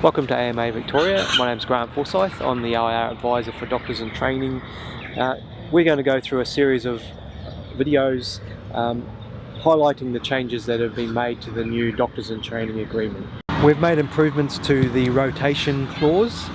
Welcome to AMA Victoria. My name is Grant Forsyth. I'm the OIR advisor for Doctors in Training. We're going to go through a series of videos highlighting the changes that have been made to the new Doctors in Training agreement. We've made improvements to the rotation clause.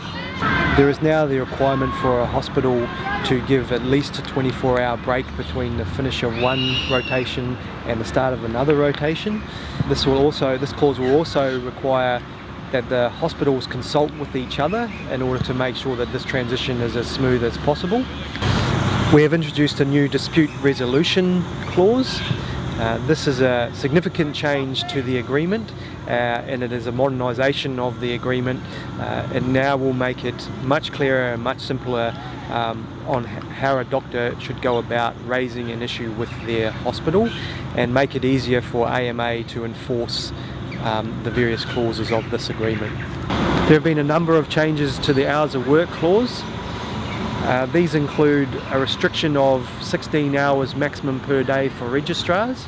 There is now the requirement for a hospital to give at least a 24-hour break between the finish of one rotation and the start of another rotation. This clause will also require that the hospitals consult with each other in order to make sure that this transition is as smooth as possible. We have introduced a new dispute resolution clause. This is a significant change to the agreement, and it is a modernisation of the agreement. It now will make it much clearer and much simpler on how a doctor should go about raising an issue with their hospital, and make it easier for AMA to enforce the various clauses of this agreement. There have been a number of changes to the hours of work clause. These include a restriction of 16 hours maximum per day for registrars,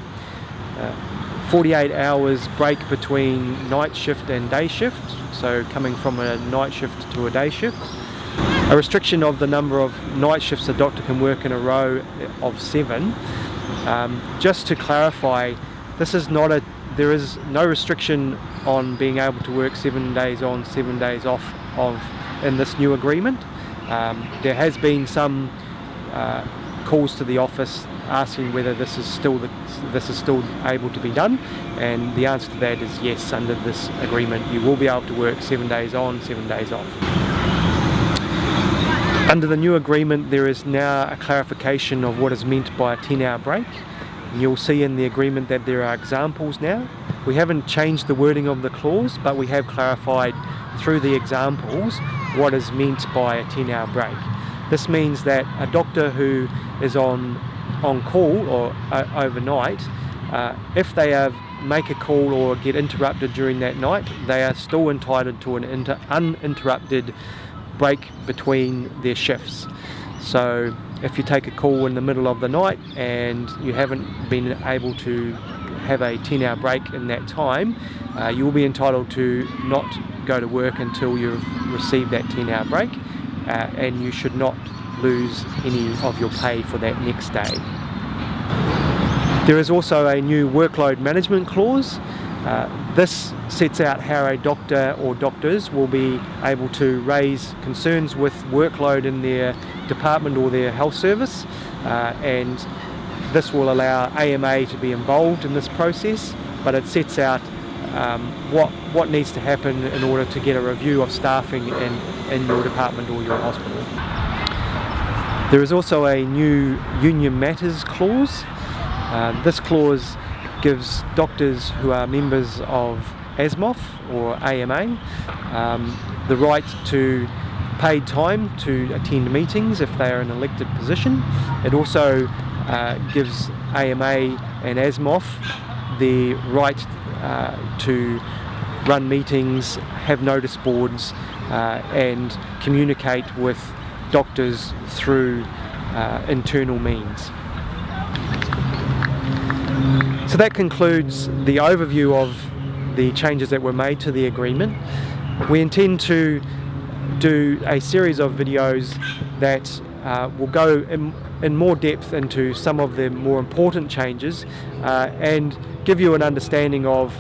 48 hours break between night shift and day shift, so coming from a night shift to a day shift, a restriction of the number of night shifts a doctor can work in a row of 7. Just to clarify, there is no restriction on being able to work 7 days on, 7 days off in this new agreement. There has been some calls to the office asking whether this is still able to be done, and the answer to that is yes. Under this agreement you will be able to work 7 days on, 7 days off. Under the new agreement there is now a clarification of what is meant by a 10-hour break. You'll see in the agreement that there are examples now. We haven't changed the wording of the clause, but we have clarified through the examples what is meant by a 10-hour break. This means that a doctor who is on call or overnight, if they make a call or get interrupted during that night, they are still entitled to an uninterrupted break between their shifts. So if you take a call in the middle of the night and you haven't been able to have a 10-hour break in that time, you will be entitled to not go to work until you've received that 10-hour break, and you should not lose any of your pay for that next day. There is also a new workload management clause. This sets out how a doctor or doctors will be able to raise concerns with workload in their department or their health service, and this will allow AMA to be involved in this process, but it sets out what needs to happen in order to get a review of staffing in your department or your hospital. There is also a new union matters clause. This clause gives doctors who are members of ASMOF or AMA the right to paid time to attend meetings if they are in an elected position. It also gives AMA and ASMOF the right to run meetings, have notice boards, and communicate with doctors through internal means. So that concludes the overview of the changes that were made to the agreement. We intend to do a series of videos that will go in more depth into some of the more important changes and give you an understanding of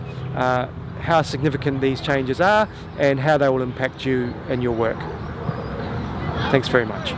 how significant these changes are and how they will impact you in your work. Thanks very much.